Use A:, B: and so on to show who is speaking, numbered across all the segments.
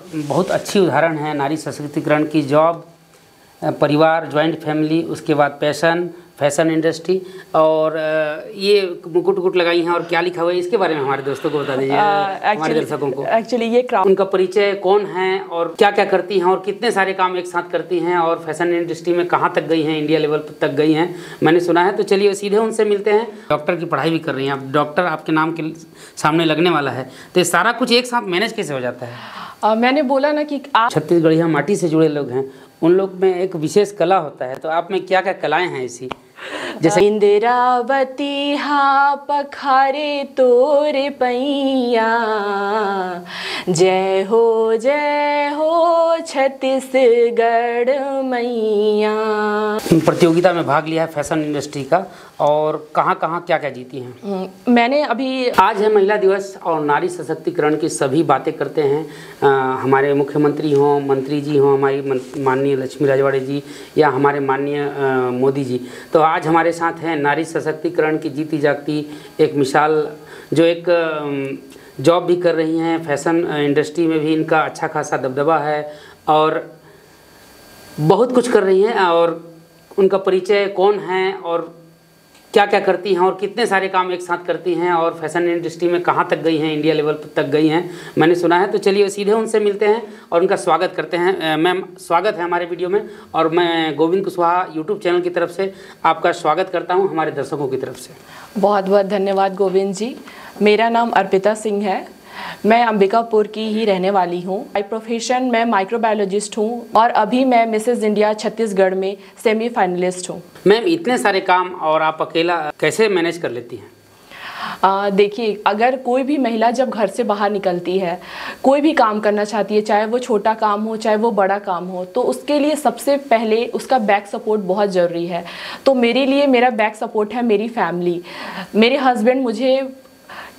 A: बहुत अच्छी उदाहरण है नारी सशक्तिकरण की। जॉब, परिवार, जॉइंट फैमिली, उसके बाद पैशन, फैशन इंडस्ट्री, और ये मुकुट वुकुट लगाई हैं और क्या लिखा हुआ है इसके बारे में हमारे दोस्तों को बता दीजिए, हमारे दर्शकों को।
B: एक्चुअली ये
A: उनका परिचय कौन है और क्या क्या करती हैं और कितने सारे काम एक साथ करती हैं और फैशन इंडस्ट्री में कहाँ तक गई हैं, इंडिया लेवल तक गई हैं मैंने सुना है। तो चलिए सीधे उनसे मिलते हैं। डॉक्टर की पढ़ाई भी कर रही हैं आप, डॉक्टर आपके नाम के सामने लगने वाला है, तो ये सारा कुछ एक साथ मैनेज कैसे हो जाता है?
B: मैंने बोला ना कि आप
A: छत्तीसगढ़िया माटी से जुड़े लोग हैं, उन लोग में एक विशेष कला होता है, तो आप में क्या क्या कलाएं हैं ऐसी?
B: जैसे इंदिरावती हा पखारे तोरे पैया, जय हो छत्तीसगढ़ मैया।
A: प्रतियोगिता में भाग लिया है फैशन इंडस्ट्री का, और कहाँ कहाँ क्या क्या जीती हैं?
B: मैंने अभी
A: आज है महिला दिवस और नारी सशक्तिकरण की सभी बातें करते हैं। हमारे मुख्यमंत्री हों, मंत्री जी हों, हमारी माननीय लक्ष्मी राजवाड़े जी, या हमारे माननीय मोदी जी, तो आज हमारे साथ हैं नारी सशक्तिकरण की जीती जागती एक मिसाल, जो एक जॉब भी कर रही हैं, फैशन इंडस्ट्री में भी इनका अच्छा खासा दबदबा है और बहुत कुछ कर रही हैं। और उनका परिचय कौन है और क्या क्या करती हैं और कितने सारे काम एक साथ करती हैं और फैशन इंडस्ट्री में कहाँ तक गई हैं, इंडिया लेवल तक गई हैं मैंने सुना है। तो चलिए सीधे उनसे मिलते हैं और उनका स्वागत करते हैं। मैम, स्वागत है हमारे वीडियो में, और मैं गोविंद कुशवाहा यूट्यूब चैनल की तरफ से आपका स्वागत करता हूँ, हमारे दर्शकों की तरफ से।
B: बहुत बहुत धन्यवाद गोविंद जी। मेरा नाम अर्पिता सिंह है, मैं अंबिकापुर की ही रहने वाली हूँ। बाय प्रोफेशन मैं माइक्रोबायोलॉजिस्ट हूँ और अभी मैं मिसेस इंडिया छत्तीसगढ़ में सेमीफाइनलिस्ट हूँ।
A: मैम, इतने सारे काम और आप अकेला कैसे मैनेज कर लेती हैं?
B: देखिए, अगर कोई भी महिला जब घर से बाहर निकलती है, कोई भी काम करना चाहती है, चाहे वो छोटा काम हो चाहे वो बड़ा काम हो, तो उसके लिए सबसे पहले उसका बैक सपोर्ट बहुत ज़रूरी है। तो मेरे लिए मेरा बैक सपोर्ट है मेरी फैमिली। मेरे हस्बैंड मुझे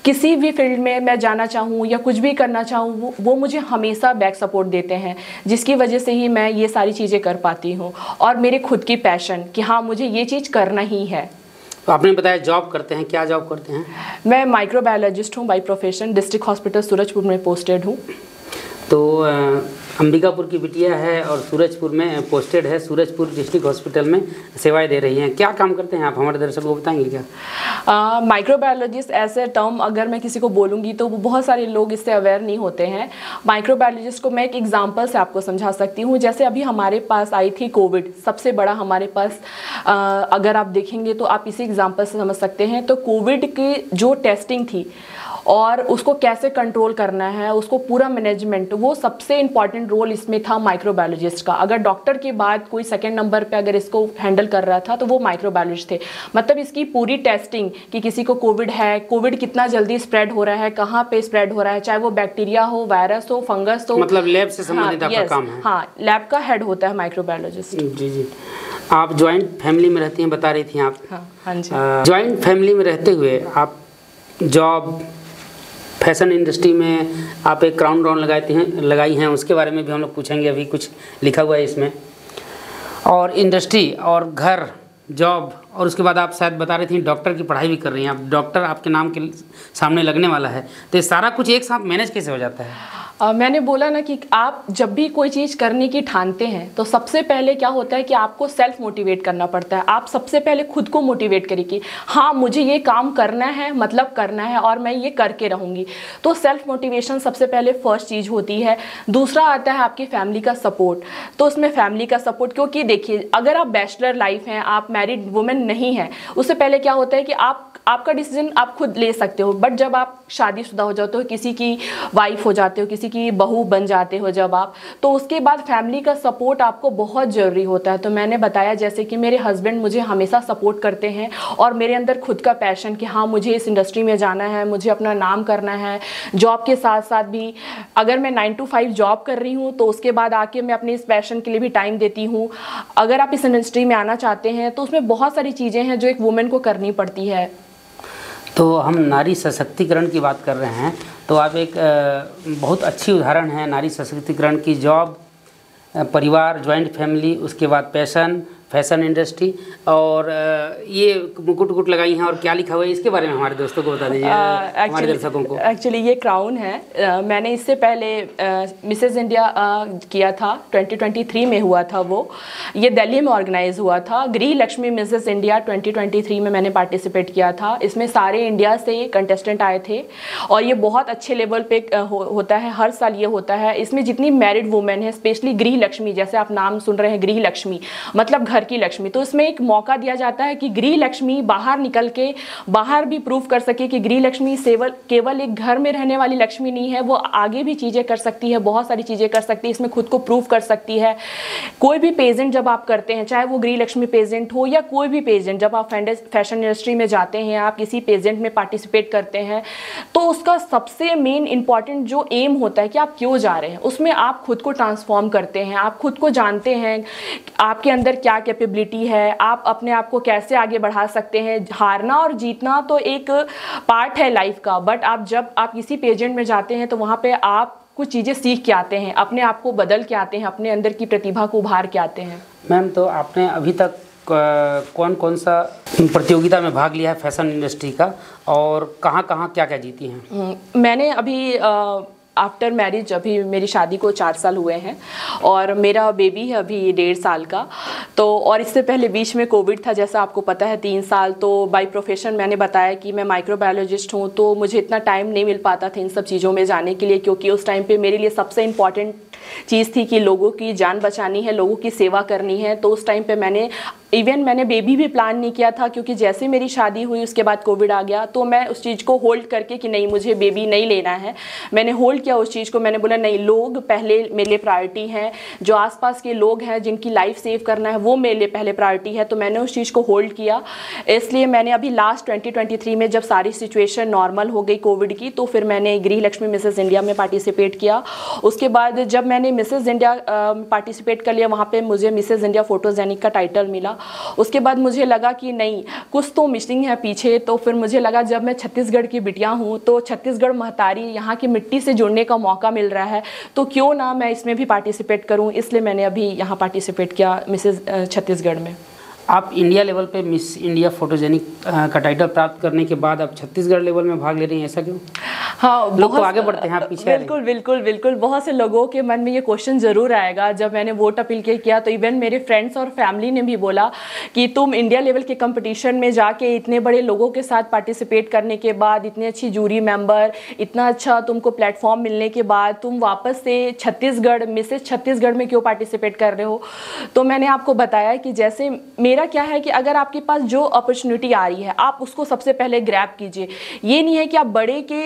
B: किसी भी फील्ड में मैं जाना चाहूँ या कुछ भी करना चाहूँ, वो मुझे हमेशा बैक सपोर्ट देते हैं, जिसकी वजह से ही मैं ये सारी चीज़ें कर पाती हूँ। और मेरे खुद की पैशन कि हाँ, मुझे ये चीज़ करना ही है।
A: तो आपने बताया जॉब करते हैं, क्या जॉब करते हैं?
B: मैं माइक्रोबायोलॉजिस्ट हूँ by profession, district hospital Surajpur में पोस्टेड हूँ।
A: तो अंबिकापुर की बिटिया है और सूरजपुर में पोस्टेड है, सूरजपुर डिस्ट्रिक्ट हॉस्पिटल में सेवाएं दे रही हैं। क्या काम करते हैं आप, हमारे दर्शकों को बताएंगे क्या?
B: माइक्रोबायोलॉजिस्ट ऐसे टर्म अगर मैं किसी को बोलूँगी तो वो बहुत सारे लोग इससे अवेयर नहीं होते हैं। माइक्रोबायोलॉजिस्ट को मैं एक एग्जांपल से आपको समझा सकती हूँ। जैसे अभी हमारे पास आई थी कोविड, सबसे बड़ा हमारे पास अगर आप देखेंगे तो आप इसी एग्जांपल से समझ सकते हैं। तो कोविड की जो टेस्टिंग थी और उसको कैसे कंट्रोल करना है, उसको पूरा मैनेजमेंट, वो सबसे इम्पॉर्टेंट रोल इसमें था माइक्रोबायोलॉजिस्ट का। अगर डॉक्टर के बाद कोई सेकंड नंबर पे अगर इसको हैंडल कर रहा था तो वो माइक्रोबायोलॉजिस्ट थे। मतलब इसकी पूरी टेस्टिंग कि किसी को कोविड है, कोविड कितना जल्दी स्प्रेड हो रहा है, कहाँ पे स्प्रेड हो रहा है, चाहे वो बैक्टीरिया हो, वायरस हो, फंगस हो,
A: मतलब लैब से संबंधित आपका काम है?
B: हाँ, लैब का हेड होता है माइक्रोबायोलॉजिस्ट।
A: जी जी। आप ज्वाइंट फैमिली में रहती हैं, बता रही थी आप।
B: हाँ जी।
A: ज्वाइंट फैमिली में रहते हुए आप जॉब, फैशन इंडस्ट्री में आप एक क्राउन राउंड लगाई हैं, उसके बारे में भी हम लोग पूछेंगे। अभी कुछ लिखा हुआ है इसमें, और इंडस्ट्री और घर, जॉब, और उसके बाद आप शायद बता रही थी डॉक्टर की पढ़ाई भी कर रही हैं आप, डॉक्टर आपके नाम के सामने लगने वाला है, तो ये सारा कुछ एक साथ मैनेज कैसे हो जाता है?
B: मैंने बोला ना कि आप जब भी कोई चीज़ करने की ठानते हैं तो सबसे पहले क्या होता है कि आपको सेल्फ मोटिवेट करना पड़ता है। आप सबसे पहले खुद को मोटिवेट करें कि हाँ, मुझे ये काम करना है, मतलब करना है और मैं ये करके रहूँगी। तो सेल्फ मोटिवेशन सबसे पहले फर्स्ट चीज़ होती है। दूसरा आता है आपकी फैमिली का सपोर्ट। तो उसमें फैमिली का सपोर्ट, क्योंकि देखिए, अगर आप बैचलर लाइफ हैं, आप मैरिड वुमेन नहीं हैं, उससे पहले क्या होता है कि आपका डिसीजन आप खुद ले सकते हो। बट जब आप शादीशुदा हो जाते हो, किसी की वाइफ हो जाते हो, किसी की बहू बन जाते हो जब आप, तो उसके बाद फैमिली का सपोर्ट आपको बहुत ज़रूरी होता है। तो मैंने बताया जैसे कि मेरे हस्बैंड मुझे हमेशा सपोर्ट करते हैं और मेरे अंदर खुद का पैशन कि हाँ, मुझे इस इंडस्ट्री में जाना है, मुझे अपना नाम करना है। जॉब के साथ साथ भी अगर मैं 9 to 5 जॉब कर रही हूँ तो उसके बाद आके मैं अपने इस पैशन के लिए भी टाइम देती हूँ। अगर आप इस इंडस्ट्री में आना चाहते हैं तो उसमें बहुत सारी चीज़ें हैं जो एक वुमेन को करनी पड़ती है।
A: तो हम नारी सशक्तिकरण की बात कर रहे हैं, तो आप एक बहुत अच्छी उदाहरण है नारी सशक्तिकरण की। जॉब, परिवार, जॉइंट फैमिली, उसके बाद पैशन, फैशन इंडस्ट्री, और ये मुकुट वुकुट लगाई हैं और क्या लिखा हुआ है इसके बारे में हमारे दोस्तों को बता दीजिए, हमारे दर्शकों को।
B: एक्चुअली ये क्राउन है। मैंने इससे पहले मिसेस इंडिया किया था, 2023 में हुआ था वो, ये दिल्ली में ऑर्गेनाइज हुआ था। गृह लक्ष्मी मिसेस इंडिया 2023 में मैंने पार्टिसिपेट किया था। इसमें सारे इंडिया से कंटेस्टेंट आए थे और ये बहुत अच्छे लेवल पे होता है, हर साल ये होता है। इसमें जितनी मैरिड वुमेन है, स्पेशली गृह लक्ष्मी, जैसे आप नाम सुन रहे हैं गृह लक्ष्मी मतलब घर की लक्ष्मी, तो इसमें एक मौका दिया जाता है कि गृह लक्ष्मी बाहर निकल के बाहर भी प्रूव कर सके कि गृह लक्ष्मी केवल एक घर में रहने वाली लक्ष्मी नहीं है, वो आगे भी चीज़ें कर सकती है, बहुत सारी चीज़ें कर सकती है, इसमें खुद को प्रूव कर सकती है। कोई भी पेजेंट जब आप करते हैं, चाहे वो गृह लक्ष्मी पेजेंट हो या कोई भी पेजेंट, जब आप फैशन इंडस्ट्री में जाते हैं, आप किसी पेजेंट में पार्टिसिपेट करते हैं, तो उसका सबसे मेन इंपॉर्टेंट जो एम होता है कि आप क्यों जा रहे हैं, उसमें आप खुद को ट्रांसफॉर्म करते हैं, आप खुद को जानते हैं आपके अंदर क्या कैपेबिलिटी है, आप अपने आप को कैसे आगे बढ़ा सकते हैं। हारना और जीतना तो एक पार्ट है लाइफ का, बट जब आप किसी पेजेंट में जाते हैं तो वहाँ पे आप कुछ चीज़ें सीख के आते हैं, अपने आप को बदल के आते हैं, अपने अंदर की प्रतिभा को उभार के आते हैं।
A: मैम, तो आपने अभी तक कौन कौन सा प्रतियोगिता में भाग लिया है फैशन इंडस्ट्री का, और कहाँ कहाँ क्या क्या जीती हैं?
B: मैंने अभी आफ्टर मैरिज, अभी मेरी शादी को 4 साल हुए हैं और मेरा बेबी है अभी 1.5 साल का। तो और इससे पहले बीच में कोविड था, जैसा आपको पता है, 3 साल। तो बाय प्रोफेशन मैंने बताया कि मैं माइक्रोबायोलॉजिस्ट हूँ, तो मुझे इतना टाइम नहीं मिल पाता था इन सब चीज़ों में जाने के लिए, क्योंकि उस टाइम पे मेरे लिए सबसे इम्पॉर्टेंट चीज़ थी कि लोगों की जान बचानी है, लोगों की सेवा करनी है। तो उस टाइम पे मैंने बेबी भी प्लान नहीं किया था, क्योंकि जैसे मेरी शादी हुई उसके बाद कोविड आ गया, तो मैं उस चीज़ को होल्ड करके कि नहीं मुझे बेबी नहीं लेना है, मैंने होल्ड किया उस चीज़ को। मैंने बोला नहीं, लोग पहले मेरे लिए प्रायोरिटी हैं, जो आसपास के लोग हैं जिनकी लाइफ सेव करना है वो मेरे लिए पहले प्रायोरिटी है। तो मैंने उस चीज़ को होल्ड किया। इसलिए मैंने अभी लास्ट 2023 में जब सारी सिचुएशन नॉर्मल हो गई कोविड की, तो फिर मैंने गृह लक्ष्मी मिसेस इंडिया में पार्टिसिपेट किया। उसके बाद जब मैंने मिसेस इंडिया पार्टिसिपेट कर लिया, वहाँ पर मुझे मिसेस इंडिया फोटोजेनिक का टाइटल मिला। उसके बाद मुझे लगा कि नहीं, कुछ तो मिसिंग है पीछे। तो फिर मुझे लगा जब मैं छत्तीसगढ़ की बिटिया हूँ, तो छत्तीसगढ़ महतारी, यहाँ की मिट्टी से जुड़ने का मौका मिल रहा है, तो क्यों ना मैं इसमें भी पार्टिसिपेट करूँ। इसलिए मैंने अभी यहाँ पार्टिसिपेट किया मिसेस छत्तीसगढ़ में।
A: आप इंडिया लेवल पे मिस इंडिया फोटोजेनिक का टाइटल प्राप्त करने के बाद आप छत्तीसगढ़ लेवल में भाग ले रही हैं, ऐसा क्यों?
B: हाँ,
A: लोग तो आगे बढ़ते हैं, आप पीछे।
B: बिल्कुल बिल्कुल बिल्कुल। बहुत से लोगों के मन में ये क्वेश्चन जरूर आएगा। जब मैंने वोट अपील किया तो इवन मेरे फ्रेंड्स और फैमिली ने भी बोला कि तुम इंडिया लेवल के कंपटीशन में जाके इतने बड़े लोगों के साथ पार्टिसिपेट करने के बाद, इतनी अच्छी जूरी मेंबर, इतना अच्छा तुमको प्लेटफॉर्म मिलने के बाद, तुम वापस से छत्तीसगढ़, मिसेस छत्तीसगढ़ में क्यों पार्टिसिपेट कर रहे हो। तो मैंने आपको बताया कि जैसे मेरा क्या है कि अगर आपके पास जो अपॉर्चुनिटी आ रही है, आप उसको सबसे पहले ग्रैब कीजिए। ये नहीं है कि आप बड़े के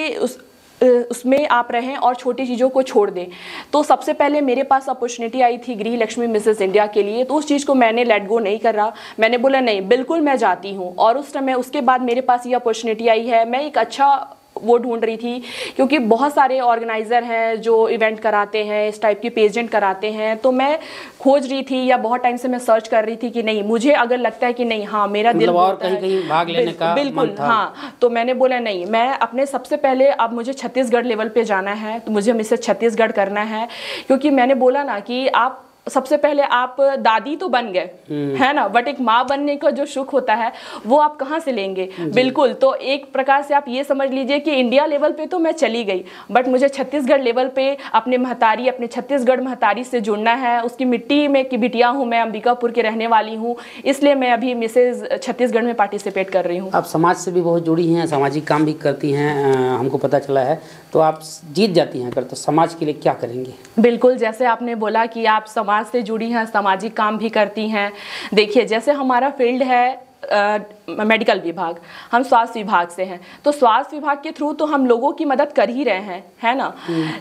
B: उसमें आप रहें और छोटी चीज़ों को छोड़ दें। तो सबसे पहले मेरे पास अपॉर्चुनिटी आई थी गृह लक्ष्मी मिसेस इंडिया के लिए, तो उस चीज़ को मैंने लेट गो नहीं कर रहा। मैंने बोला नहीं, बिल्कुल मैं जाती हूँ। और उस समय उसके बाद मेरे पास ये अपॉर्चुनिटी आई है। मैं एक अच्छा वो ढूंढ रही थी, क्योंकि बहुत सारे ऑर्गेनाइज़र हैं जो इवेंट कराते हैं, इस टाइप की पेजेंट कराते हैं। तो मैं खोज रही थी, या बहुत टाइम से मैं सर्च कर रही थी कि नहीं, मुझे अगर लगता है कि नहीं, हाँ मेरा दिल
A: और कहीं भाग लेने का
B: बिल्कुल
A: मन था।
B: हाँ, तो मैंने बोला नहीं, मैं अपने सबसे पहले अब मुझे छत्तीसगढ़ लेवल पे जाना है, तो मुझे मिसेस छत्तीसगढ़ करना है। क्योंकि मैंने बोला ना कि आप सबसे पहले आप दादी तो बन गए, है ना, बट एक माँ बनने का जो सुख होता है वो आप कहाँ से लेंगे। बिल्कुल। तो एक प्रकार से आप ये समझ लीजिए कि इंडिया लेवल पे तो मैं चली गई, बट मुझे छत्तीसगढ़ लेवल पे अपने छत्तीसगढ़ महतारी से जुड़ना है। उसकी मिट्टी में की बिटिया हूँ मैं, अंबिकापुर के रहने वाली हूँ, इसलिए मैं अभी मिसेज छत्तीसगढ़ में पार्टिसिपेट कर रही हूँ।
A: आप समाज से भी बहुत जुड़ी हैं, सामाजिक काम भी करती हैं, हमको पता चला है। तो आप जीत जाती हैं अगर, तो समाज के लिए क्या करेंगे?
B: बिल्कुल, जैसे आपने बोला कि आप समाज से जुड़ी हैं, सामाजिक काम भी करती हैं। देखिए, जैसे हमारा फील्ड है मेडिकल विभाग, हम स्वास्थ्य विभाग से हैं, तो स्वास्थ्य विभाग के थ्रू तो हम लोगों की मदद कर ही रहे हैं, है ना।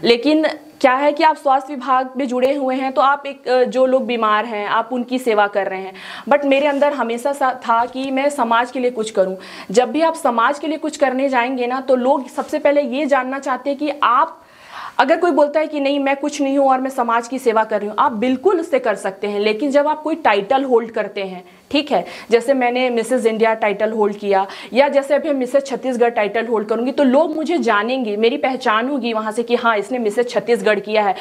B: लेकिन क्या है कि आप स्वास्थ्य विभाग में जुड़े हुए हैं, तो आप एक जो लोग बीमार हैं आप उनकी सेवा कर रहे हैं। बट मेरे अंदर हमेशा था कि मैं समाज के लिए कुछ करूं। जब भी आप समाज के लिए कुछ करने जाएंगे ना, तो लोग सबसे पहले ये जानना चाहते हैं कि आप, अगर कोई बोलता है कि नहीं मैं कुछ नहीं हूँ और मैं समाज की सेवा कर रही हूँ, आप बिल्कुल उससे कर सकते हैं। लेकिन जब आप कोई टाइटल होल्ड करते हैं, ठीक है। जैसे मैंने मिसेस इंडिया टाइटल होल्ड किया, या जैसे अभी मिसेस छत्तीसगढ़ टाइटल होल्ड करूंगी, तो लोग मुझे जानेंगे, मेरी पहचान होगी वहाँ से कि हाँ इसने मिसेस छत्तीसगढ़ किया है।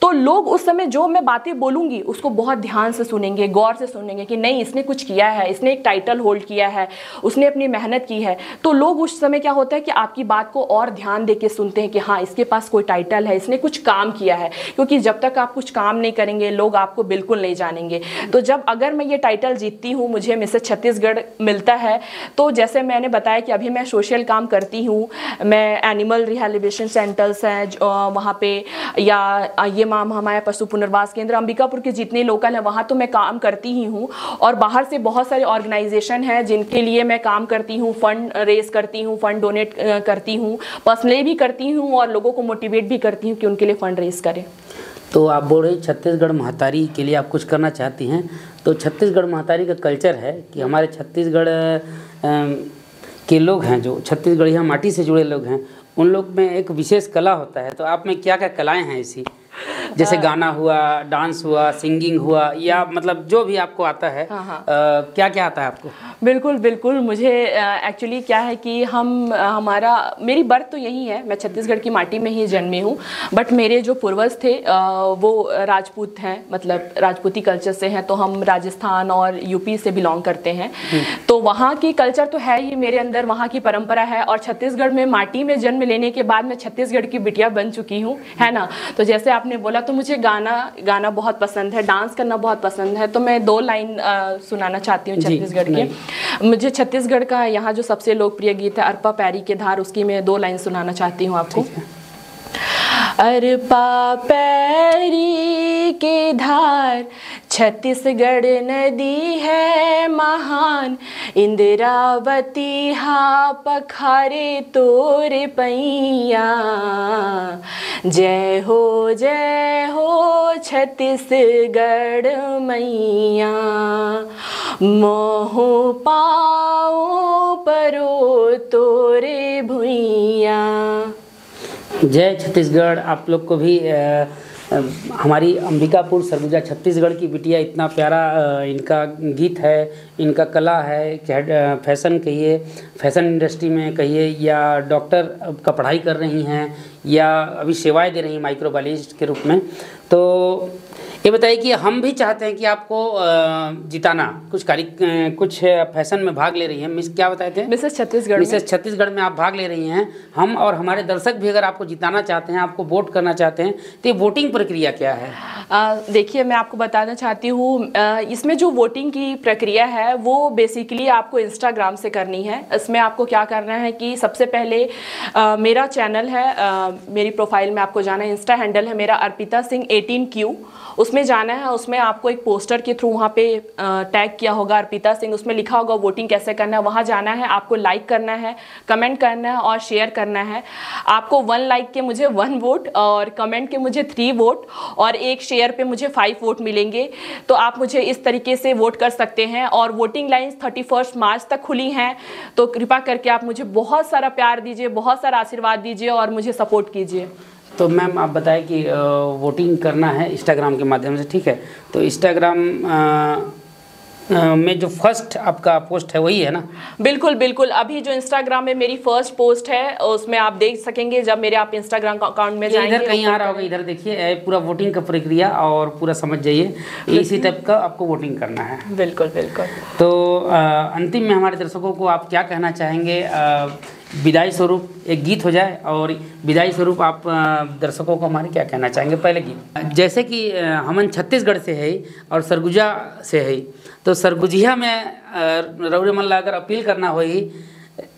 B: तो लोग उस समय जो मैं बातें बोलूँगी उसको बहुत ध्यान से सुनेंगे, गौर से सुनेंगे कि नहीं इसने कुछ किया है, इसने एक टाइटल होल्ड किया है, उसने अपनी मेहनत की है। तो लोग उस समय क्या होता है कि आपकी बात को और ध्यान दे के सुनते हैं कि हाँ इसके पास कोई टाइटल है, इसने कुछ काम किया है। क्योंकि जब तक आप कुछ काम नहीं करेंगे लोग आपको बिल्कुल नहीं जानेंगे। तो जब अगर मैं ये टाइटल जीतती हूँ, मुझे मिसेस छत्तीसगढ़ मिलता है, तो जैसे मैंने बताया कि अभी मैं सोशल काम करती हूँ, मैं एनिमल रिहैबिलिटेशन सेंटर्स हैं वहाँ पे, या ये माँ हमारे पशु पुनर्वास केंद्र अंबिकापुर के जितने लोकल हैं वहाँ तो मैं काम करती ही हूँ। और बाहर से बहुत सारे ऑर्गेनाइजेशन हैं जिनके लिए मैं काम करती हूँ, फंड रेज करती हूँ, फंड डोनेट करती हूँ, पर्सनली भी करती हूँ और लोगों को मोटिवेट भी करती हूँ कि उनके लिए फंड रेज करें।
A: तो आप बोल रहे छत्तीसगढ़ महतारी के लिए आप कुछ करना चाहती हैं। तो छत्तीसगढ़ महतारी का कल्चर है कि हमारे छत्तीसगढ़ के लोग हैं, जो छत्तीसगढ़िया माटी से जुड़े लोग हैं, उन लोग में एक विशेष कला होता है। तो आप में क्या क्या कलाएं हैं ऐसी, जैसे गाना हुआ, डांस हुआ, सिंगिंग हुआ, या मतलब जो भी आपको आता है? क्या क्या आता है आपको?
B: बिल्कुल बिल्कुल। मुझे एक्चुअली क्या है कि मेरी बर्थ तो यही है, मैं छत्तीसगढ़ की माटी में ही जन्मी हूँ, बट मेरे जो पूर्वज थे वो राजपूत हैं, मतलब राजपूती कल्चर से हैं। तो हम राजस्थान और यूपी से बिलोंग करते हैं। तो वहाँ की कल्चर तो है ही मेरे अंदर, वहाँ की परंपरा है। और छत्तीसगढ़ में माटी में जन्म लेने के बाद मैं छत्तीसगढ़ की बिटिया बन चुकी हूँ, है ना। तो जैसे आपने बोला, तो मुझे गाना बहुत पसंद है, डांस करना बहुत पसंद है। तो मैं 2 लाइन सुनाना चाहती हूँ छत्तीसगढ़ के। मुझे छत्तीसगढ़ का यहाँ जो सबसे लोकप्रिय गीत है अरपा पैरी के धार, उसकी मैं 2 लाइन सुनाना चाहती हूँ आपको। अरपा पैरी के धार छत्तीसगढ़ नदी है महान, इंद्रावती हा पखारे तोरे पैया। जय हो छत्तीसगढ़ मैया, मोह पाओ परो तोरे भुइया।
A: जय छत्तीसगढ़। आप लोग को भी हमारी अंबिकापुर सरगुजा छत्तीसगढ़ की बिटिया, इतना प्यारा इनका गीत है, इनका कला है, चाहे फैशन कहिए, फैशन इंडस्ट्री में कहिए, या डॉक्टर का पढ़ाई कर रही हैं, या अभी सेवाएं दे रही हैं माइक्रोबायोलॉजिस्ट के रूप में। तो ये बताइए कि हम भी चाहते हैं कि आपको जिताना, कुछ फैशन में भाग ले रही हैं, मिस क्या बताए थे?
B: मिसेस छत्तीसगढ़
A: में आप भाग ले रही हैं। हम और हमारे दर्शक भी अगर आपको जिताना चाहते हैं, आपको वोट करना चाहते हैं, तो ये वोटिंग प्रक्रिया क्या है?
B: देखिए, मैं आपको बताना चाहती हूँ, इसमें जो वोटिंग की प्रक्रिया है वो बेसिकली आपको इंस्टाग्राम से करनी है। इसमें आपको क्या करना है कि सबसे पहले मेरा चैनल है, मेरी प्रोफाइल में आपको जाना है, इंस्टा हैंडल है मेरा अर्पिता सिंह 18Q, उसमें जाना है। उसमें आपको एक पोस्टर के थ्रू वहाँ पे टैग किया होगा अर्पिता सिंह, उसमें लिखा होगा वोटिंग कैसे करना है। वहाँ जाना है, आपको लाइक करना है, कमेंट करना है और शेयर करना है। आपको 1 लाइक के मुझे 1 वोट, और कमेंट के मुझे 3 वोट, और 1 शेयर पे मुझे 5 वोट मिलेंगे। तो आप मुझे इस तरीके से वोट कर सकते हैं। और वोटिंग लाइन्स 31 मार्च तक खुली हैं, तो कृपा करके आप मुझे बहुत सारा प्यार दीजिए, बहुत सारा आशीर्वाद दीजिए और मुझे सपोर्ट कीजिए।
A: तो मैम आप बताएं कि वोटिंग करना है इंस्टाग्राम के माध्यम से, ठीक है? तो इंस्टाग्राम में जो फर्स्ट आपका पोस्ट है वही है ना?
B: बिल्कुल बिल्कुल। अभी जो इंस्टाग्राम में मेरी फर्स्ट पोस्ट है उसमें आप देख सकेंगे, जब मेरे आप इंस्टाग्राम अकाउंट में जाएंगे।
A: इधर कहीं आ रहा होगा, इधर देखिए पूरा वोटिंग का प्रक्रिया और पूरा समझ जाइए, इसी टाइप का आपको वोटिंग करना है।
B: बिल्कुल बिल्कुल।
A: तो अंतिम में हमारे दर्शकों को आप क्या कहना चाहेंगे? विदाई स्वरूप एक गीत हो जाए, और विदाई स्वरूप आप दर्शकों को हमारे क्या कहना चाहेंगे? पहले गीत, जैसे कि हमन छत्तीसगढ़ से है और सरगुजा से है, तो सरगुजिया में रउरे मन ला अगर अपील करना होई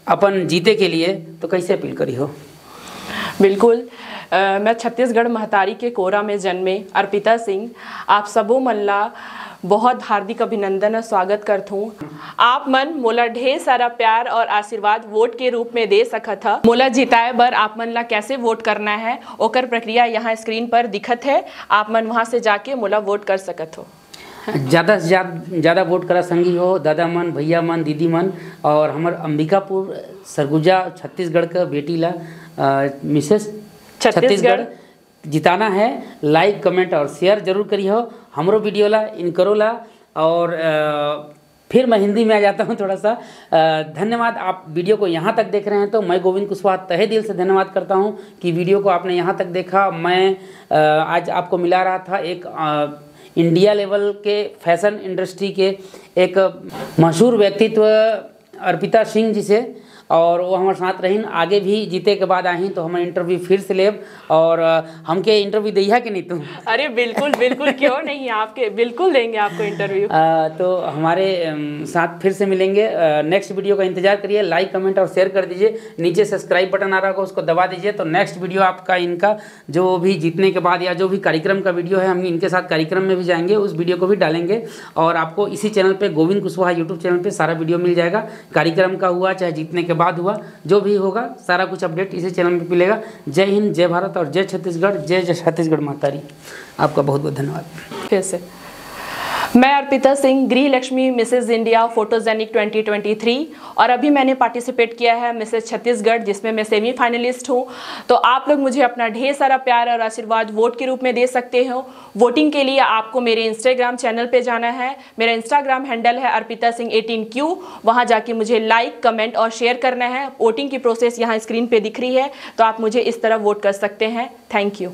A: अपन जीते के लिए, तो कैसे अपील करी हो?
B: बिल्कुल। मैं छत्तीसगढ़ महतारी के कोरा में जन्मे अर्पिता सिंह आप सबो मन ला बहुत हार्दिक अभिनंदन और स्वागत करत हूँ। आप मन मोला ढेर सारा प्यार और आशीर्वाद वोट के रूप में दे सकत ह। मोला जिताए बर आप मन ला कैसे वोट करना है ओकर प्रक्रिया यहाँ स्क्रीन पर दिखत है, आप मन वहाँ से जाके मोला वोट कर सकत हो।
A: ज़्यादा से ज़्यादा वोट करा संगी हो, दादा मन, भैया मन, दीदी मन, और हमार अंबिकापुर सरगुजा छत्तीसगढ़ का बेटी ला मिसेस छत्तीसगढ़ जिताना है। लाइक, कमेंट और शेयर जरूर करी हो हमरो वीडियो ला, इनकरो ला, और फिर मैं हिंदी में आ जाता हूँ थोड़ा सा। धन्यवाद, आप वीडियो को यहाँ तक देख रहे हैं तो मैं गोविंद कुशवाहा तहे दिल से धन्यवाद करता हूँ कि वीडियो को आपने यहाँ तक देखा। मैं आज आपको मिला रहा था एक इंडिया लेवल के फैशन इंडस्ट्री के एक मशहूर व्यक्तित्व अर्पिता सिंह जी से, और वो हमारे साथ रहीन। आगे भी जीते के बाद आई तो हम इंटरव्यू फिर से लेब, और हमके इंटरव्यू दिया कि नहीं तुम?
B: अरे बिल्कुल बिल्कुल, क्यों नहीं, आपके बिल्कुल देंगे आपको इंटरव्यू।
A: तो हमारे साथ फिर से मिलेंगे। नेक्स्ट वीडियो का इंतजार करिए, लाइक कमेंट और शेयर कर दीजिए। नीचे सब्सक्राइब बटन आ रहा होगा, उसको दबा दीजिए। तो नेक्स्ट वीडियो आपका इनका जो भी जीतने के बाद या जो भी कार्यक्रम का वीडियो है, हम इनके साथ कार्यक्रम में भी जाएंगे, उस वीडियो को भी डालेंगे। और आपको इसी चैनल पर, गोविंद कुशवाहा यूट्यूब चैनल पर सारा वीडियो मिल जाएगा। कार्यक्रम का हुआ चाहे जीतने के बाद हुआ, जो भी होगा सारा कुछ अपडेट इसी चैनल में मिलेगा। जय हिंद, जय भारत और जय छत्तीसगढ़। जय जय छत्तीसगढ़ मातारी। आपका बहुत बहुत धन्यवाद।
B: फिर से मैं अर्पिता सिंह, गृह लक्ष्मी मिसेज इंडिया फोटोजेनिक 2023, और अभी मैंने पार्टिसिपेट किया है मिसेज छत्तीसगढ़, जिसमें मैं सेमीफाइनलिस्ट हूं। तो आप लोग मुझे अपना ढेर सारा प्यार और आशीर्वाद वोट के रूप में दे सकते हो। वोटिंग के लिए आपको मेरे इंस्टाग्राम चैनल पे जाना है। मेरा इंस्टाग्राम हैंडल है अर्पिता सिंह 18Q। वहां जाके मुझे लाइक, कमेंट और शेयर करना है। वोटिंग की प्रोसेस यहाँ स्क्रीन पे दिख रही है, तो आप मुझे इस तरह वोट कर सकते हैं। Thank you.